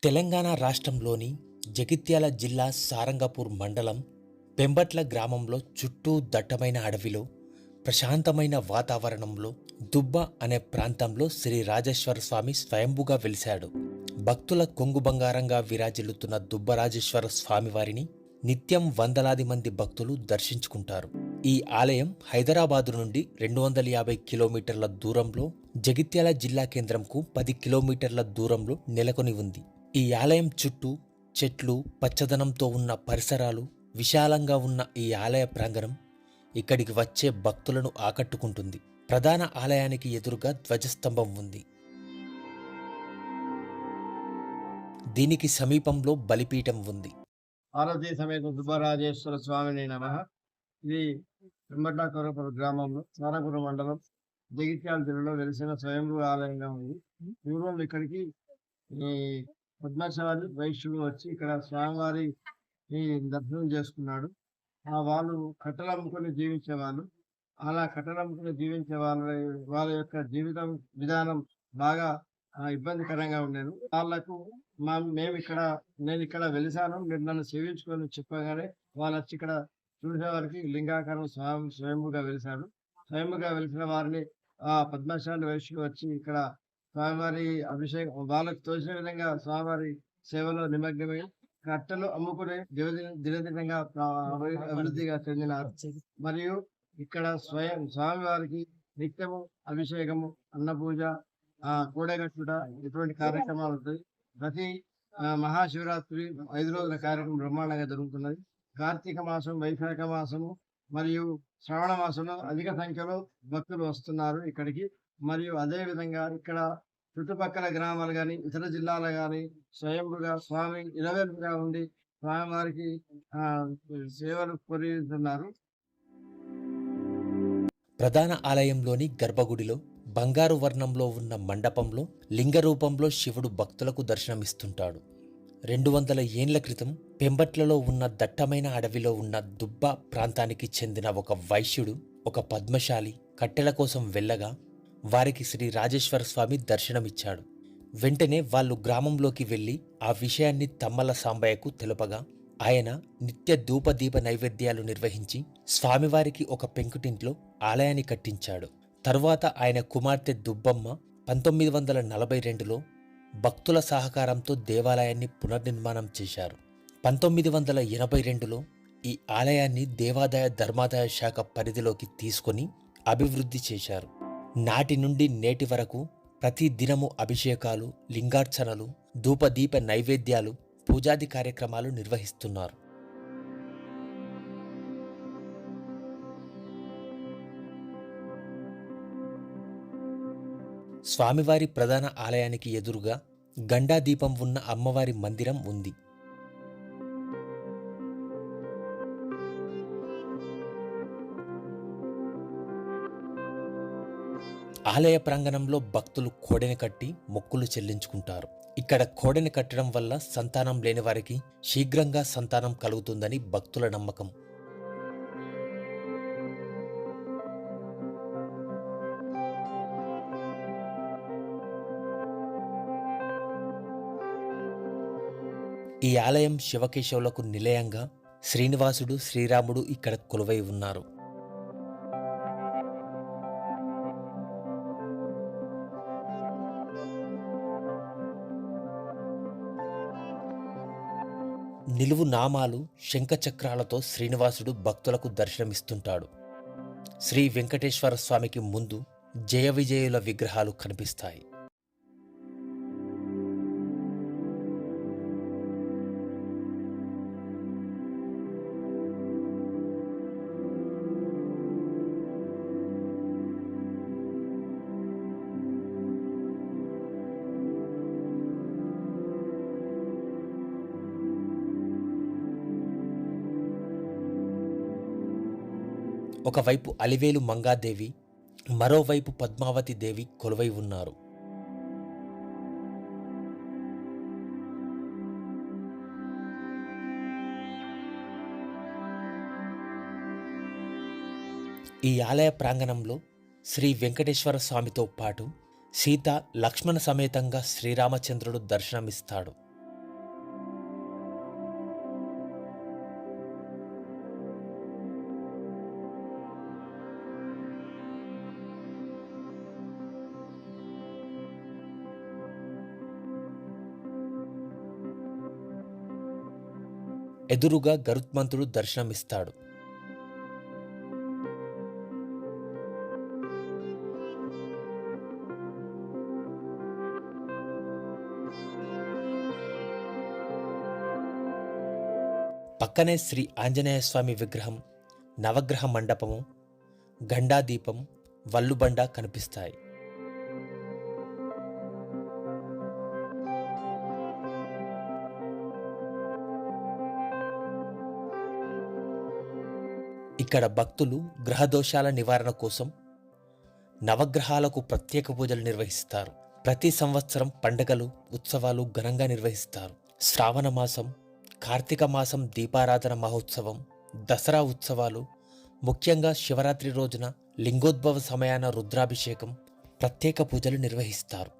తెలంగాణ రాష్ట్రంలోని జగిత్యాల జిల్లా సారంగపూర్ మండలం పెంబట్ల గ్రామంలో చుట్టూ దట్టమైన అడవిలో ప్రశాంతమైన వాతావరణంలో దుబ్బ అనే ప్రాంతంలో శ్రీ రాజేశ్వర స్వామి స్వయంభుగా వెలిశాడు. భక్తుల కొంగు బంగారంగా విరాజిల్లుతున్న దుబ్బరాజేశ్వర స్వామివారిని నిత్యం వందలాది మంది భక్తులు దర్శించుకుంటారు. ఈ ఆలయం హైదరాబాదు నుండి 250 కిలోమీటర్ల దూరంలో, జగిత్యాల జిల్లా కేంద్రంకు 10 కిలోమీటర్ల దూరంలో నెలకొని ఉంది. ఈ ఆలయం చుట్టూ చెట్లు, పచ్చదనంతో ఉన్న పరిసరాలు, విశాలంగా ఉన్న ఈ ఆలయ ప్రాంగణం ఇక్కడికి వచ్చే భక్తులను ఆకట్టుకుంటుంది. ప్రధాన ఆలయానికి ఎదురుగా ధ్వజస్తంభం ఉంది. దీనికి సమీపంలో బలిపీఠం ఉంది. పార్వతీ సమేత సుబ్బరాజేశ్వర స్వామిని నమః. ఇది పెంబట్ల గ్రామంలో సారంగపూర్ మండలం జగిత్యాల జిల్లాలో వెలిసిన స్వయంభూ ఆలయంగా ఉంది. పూర్వం ఇక్కడికి ఈ పద్మశాలి వైశ్యుడు వచ్చి ఇక్కడ స్వామివారి దర్శనం చేసుకున్నాడు. వాళ్ళు కట్టెలు అమ్ముకొని జీవించేవాళ్ళు. అలా కట్టెలు అమ్ముకొని జీవించే వాళ్ళ యొక్క జీవితం విధానం బాగా ఇబ్బందికరంగా ఉండేది. వాళ్ళకు నేను ఇక్కడ వెలిసాను, మీరు నన్ను సేవించుకొని చెప్పగానే వాళ్ళు వచ్చి ఇక్కడ చూసేవారికి లింగాకారం స్వయంభుగా వెలిశాడు. స్వయంభుగా వెలిసిన వారిని పద్మశాలి వైశ్యులు వచ్చి ఇక్కడ స్వామివారి అభిషేకం వాళ్ళకి తోచిన విధంగా స్వామివారి సేవలో నిమగ్నమై కట్టెలు అమ్ముకునే దినదినంగా అభివృద్ధిగా చెందినారు. మరియు ఇక్కడ స్వామివారికి నిత్యము అభిషేకము, అన్నపూజ, కూడగట్టుట ఇటువంటి కార్యక్రమాలు ఉంటాయి. ప్రతి మహాశివరాత్రి 5 రోజుల కార్యక్రమం బ్రహ్మాండంగా జరుగుతున్నది. కార్తీక మాసం, వైశాఖ మాసము మరియు శ్రావణ మాసంలో అధిక సంఖ్యలో భక్తులు వస్తున్నారు ఇక్కడికి. మరియు అదే విధంగా ఇక్కడ చుట్టుపక్కల గ్రామాలు కానీ ఇతర జిల్లాలు కానీ స్వయంభుగా స్వామి ఇలవేలుగా ఉండి స్వామివారికి సేవలు పొందుతున్నారు. ప్రధాన ఆలయంలోని గర్భగుడిలో బంగారు వర్ణంలో ఉన్న మండపంలో లింగ రూపంలో శివుడు భక్తులకు దర్శనమిస్తుంటాడు. 200 ఏండ్ల క్రితం పెంబట్లలో ఉన్న దట్టమైన అడవిలో ఉన్న దుబ్బ ప్రాంతానికి చెందిన ఒక వైశ్యుడు, ఒక పద్మశాలి కట్టెల కోసం వెళ్ళగా వారికి శ్రీ రాజేశ్వర స్వామి దర్శనమిచ్చాడు. వెంటనే వాళ్ళు గ్రామంలోకి వెళ్లి ఆ విషయాన్ని తమ్మల సాంబయ్యకు తెలుపగా ఆయన నిత్య ధూపదీప నైవేద్యాలు నిర్వహించి స్వామివారికి ఒక పెంకుటింట్లో ఆలయాన్ని కట్టించాడు. తరువాత ఆయన కుమార్తె దుబ్బమ్మ 1942లో భక్తుల సహకారంతో దేవాలయాన్ని పునర్నిర్మాణం చేశారు. 1982లో ఈ ఆలయాన్ని దేవాదాయ ధర్మాదాయ శాఖ పరిధిలోకి తీసుకొని అభివృద్ధి చేశారు. నాటి నుండి నేటి వరకు ప్రతి దినము అభిషేకాలు, లింగార్చనలు, ధూపదీప నైవేద్యాలు, పూజాది కార్యక్రమాలు నిర్వహిస్తున్నారు. స్వామివారి ప్రధాన ఆలయానికి ఎదురుగా గండా దీపం ఉన్న అమ్మవారి మందిరం ఉంది. ఆలయ ప్రాంగణంలో భక్తులు కోడెని కట్టి మొక్కులు చెల్లించుకుంటారు. ఇక్కడ కోడెని కట్టడం వల్ల సంతానం లేని వారికి శీఘ్రంగా సంతానం కలుగుతుందని భక్తుల నమ్మకం. ఈ ఆలయం శివకేశవులకు నిలయంగా శ్రీనివాసుడు, శ్రీరాముడు ఇక్కడ కొలువై ఉన్నారు. నిలువు నామాలు, శంఖచక్రాలతో శ్రీనివాసుడు భక్తులకు దర్శనమిస్తుంటాడు. శ్రీ వెంకటేశ్వర స్వామికి ముందు జయ విజయుల విగ్రహాలు కనిపిస్తాయి. ఒకవైపు అలివేలు మంగాదేవి, మరోవైపు పద్మావతి దేవి కొలువై ఉన్నారు. ఈ ఆలయ ప్రాంగణంలో శ్రీ వెంకటేశ్వర స్వామితో పాటు సీత, లక్ష్మణ సమేతంగా శ్రీరామచంద్రుడు దర్శనమిస్తాడు. ఎదురుగా గరుత్మంతుడు దర్శనమిస్తాడు. పక్కనే శ్రీ ఆంజనేయ స్వామి విగ్రహం, నవగ్రహ మండపము, గండాదీపం, వల్లుబండ కనిపిస్తాయి. ఇక్కడ భక్తులు గ్రహదోషాల నివారణ కోసం నవగ్రహాలకు ప్రత్యేక పూజలు నిర్వహిస్తారు. ప్రతి సంవత్సరం పండుగలు, ఉత్సవాలు ఘనంగా నిర్వహిస్తారు. శ్రావణ మాసం, కార్తీక మాసం దీపారాధన మహోత్సవం, దసరా ఉత్సవాలు, ముఖ్యంగా శివరాత్రి రోజున లింగోద్భవ సమయాన రుద్రాభిషేకం, ప్రత్యేక పూజలు నిర్వహిస్తారు.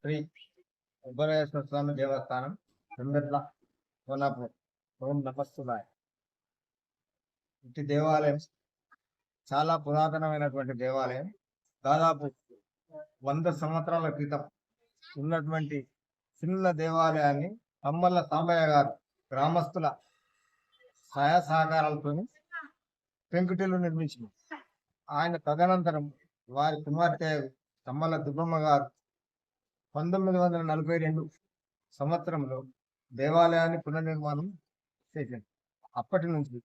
శ్రీ సుబ్బరాజేశ్వర స్వామి దేవస్థానం, పెంబెట్ల, కోల్హాపూర్. ఓం నమస్తులాయ. ఇటు దేవాలయం చాలా పురాతనమైనటువంటి దేవాలయం. దాదాపు 100 సంవత్సరాల క్రితం ఉన్నటువంటి చిన్న దేవాలయాన్ని తమ్మల్ల సాంబయ్య గారు గ్రామస్తుల సహాయ సహకారాలతో పెంకుటిల్లు నిర్మించింది. ఆయన తదనంతరం వారి కుమార్తె తమ్మల్ల దుబ్బమ్మ గారు 1942 సంవత్సరంలో దేవాలయాన్ని పునర్నిర్మాణం చేసింది. అప్పటి నుంచి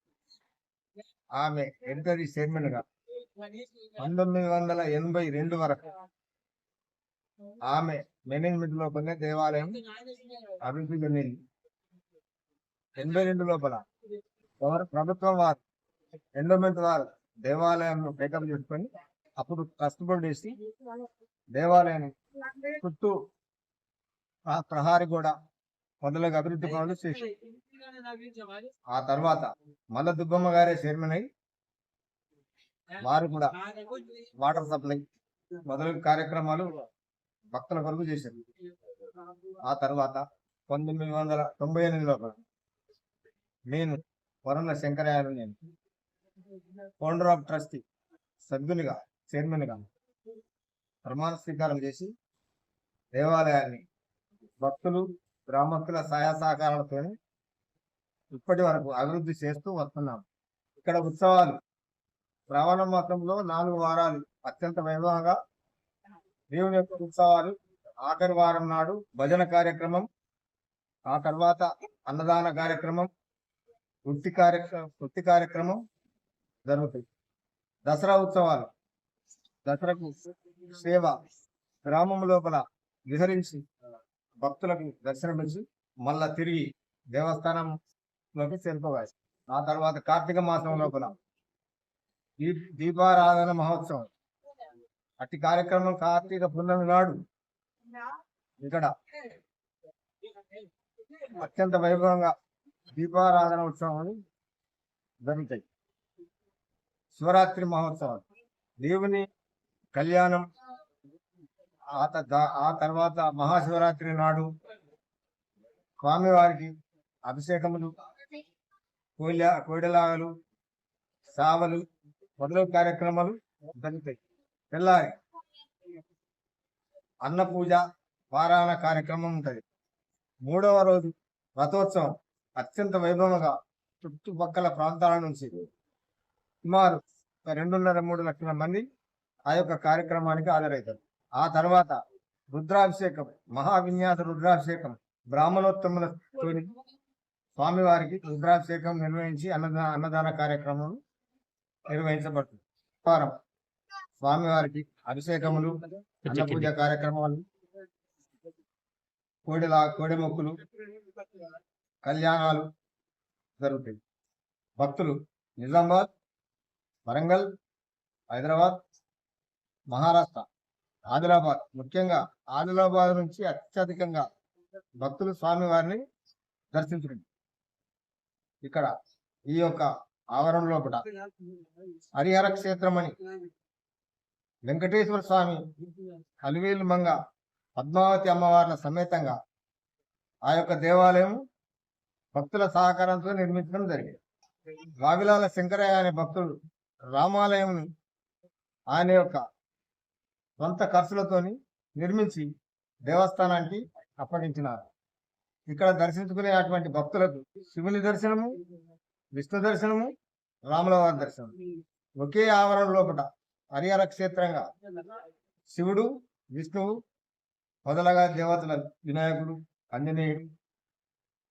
ఆమె హెరిటరీ చైర్మన్ గా 1982 వరకు ఆమె మేనేజ్మెంట్ లోపలనే దేవాలయం అభివృద్ధి చెందింది. 82 లోపల ప్రభుత్వం వారు, ఎండోమెంట్ వారు దేవాలయంలో టేకప్ చేసుకొని అప్పుడు కష్టపడి చేసి దేవాలయాన్ని చుట్టూ ఆ ప్రహారీ కూడా మొదలగు అభివృద్ధి పనులు చేసి ఆ తర్వాత మల్ల దుబ్బమ్మ గారే చైర్మన్ అయి వారు కూడా వాటర్ సప్లై మొదలగు కార్యక్రమాలు భక్తుల కొరకు చేశారు. ఆ తర్వాత 1998 లోపల నేను వరంల శంకరయ్యను నేను ఫౌండర్ ఆఫ్ ట్రస్టీ సభ్యునిగా చైర్మన్గా ప్రమాణ స్వీకారం చేసి దేవాలయాన్ని భక్తులు, గ్రామస్తుల సహాయ సహకారాలతో ఇప్పటి వరకు అభివృద్ధి చేస్తూ వస్తున్నాం. ఇక్కడ ఉత్సవాలు శ్రావణ మాసంలో 4 వారాలు అత్యంత వైభవంగా దేవుని యొక్క ఉత్సవాలు. ఆఖరి వారం నాడు భజన కార్యక్రమం, ఆ తర్వాత అన్నదాన కార్యక్రమం, వృత్తి కార్యక్రమం జరుగుతాయి. దసరా ఉత్సవాలు, దసరకు సేవ గ్రామం లోపల విహరించి భక్తులకు దర్శనమిచ్చి మళ్ళా తిరిగి దేవస్థానంలోకి చేరుకోవాలి. ఆ తర్వాత కార్తీక మాసం లోపల దీపారాధన మహోత్సవం. అట్టి కార్యక్రమం కార్తీక పున్నమి నాడు ఇక్కడ అత్యంత వైభవంగా దీపారాధన ఉత్సవాలు జరుగుతాయి. శివరాత్రి మహోత్సవాలు, దేవుని కళ్యాణం. ఆ తర్వాత మహాశివరాత్రి నాడు స్వామివారికి అభిషేకములు, కోడెలాగలు, సావలు మొదలగు కార్యక్రమాలు జరుగుతాయి. తెల్లారి అన్న పూజ, పారాయణ కార్యక్రమం ఉంటుంది. 3వ రోజు రథోత్సవం అత్యంత వైభవంగా చుట్టుపక్కల ప్రాంతాల నుంచి సుమారు 2.5-3 లక్షల మంది ఆ యొక్క కార్యక్రమానికి హాజరవుతారు. ఆ తర్వాత రుద్రాభిషేకం, మహావిన్యాస రుద్రాభిషేకం, బ్రాహ్మణోత్తములతో స్వామివారికి రుద్రాభిషేకం నిర్వహించి అన్నదాన కార్యక్రమం నిర్వహించబడుతుంది. స్వామివారికి అభిషేకములు, అన్న పూజ కార్యక్రమాలు, కోడి మొక్కులు, కళ్యాణాలు జరుగుతాయి. భక్తులు నిజామాబాద్, వరంగల్, హైదరాబాద్, మహారాష్ట్ర, ఆదిలాబాద్, ముఖ్యంగా ఆదిలాబాద్ నుంచి అత్యధికంగా భక్తులు స్వామివారిని దర్శించుకుంటారు. ఇక్కడ ఈ యొక్క ఆవరణ లోపల హరిహర క్షేత్రం అని వెంకటేశ్వర స్వామి, అలివేలు మంగ, పద్మావతి అమ్మవార్ల సమేతంగా ఆ యొక్క దేవాలయం భక్తుల సహకారంతో నిర్మించడం జరిగింది. వావిలాల శంకరయ్య అనే భక్తుడు రామాలయం ఆయన యొక్క సొంత ఖర్చులతోని నిర్మించి దేవస్థానానికి అప్పగించినారు. ఇక్కడ దర్శించుకునేటువంటి భక్తులకు శివుని దర్శనము, విష్ణు దర్శనము, రాములవారి దర్శనం ఒకే ఆవరణ లోపల హరిహర క్షేత్రంగా శివుడు, విష్ణువు మొదలగా దేవతల వినాయకుడు, ఆంజనేయుడు,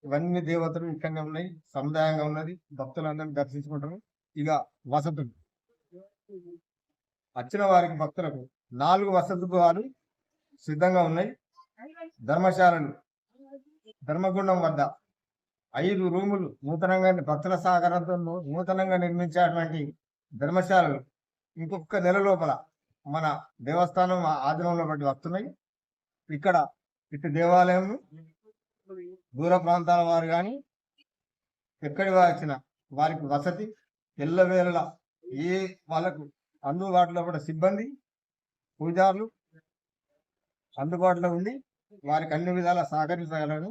ఇవన్నీ దేవతలు ఇక్కడనే ఉన్నాయి. సముదాయంగా ఉన్నది. భక్తులందరినీ దర్శించుకుంటారు. ఇక వసతులు వచ్చిన వారికి భక్తులకు 4 వసతి గృహాలు సిద్ధంగా ఉన్నాయి. ధర్మశాలలు ధర్మగుండం వద్ద 5 రూములు నూతనంగా భక్తుల సహకారంతో నూతనంగా నిర్మించేటువంటి ధర్మశాలలు ఇంకొక నెల లోపల మన దేవస్థానం ఆధీనంలో బట్టి వస్తున్నాయి. ఇక్కడ ఇటు దేవాలయం దూర ప్రాంతాల వారు కానీ ఎక్కడి వారు వచ్చిన వారికి వసతి ఎల్లవేళలా ఏ వాళ్ళకు అందుబాటులో కూడా సిబ్బంది, పూజారులు అందుబాటులో ఉండి వారికి అన్ని విధాలా సహకరించగలరు.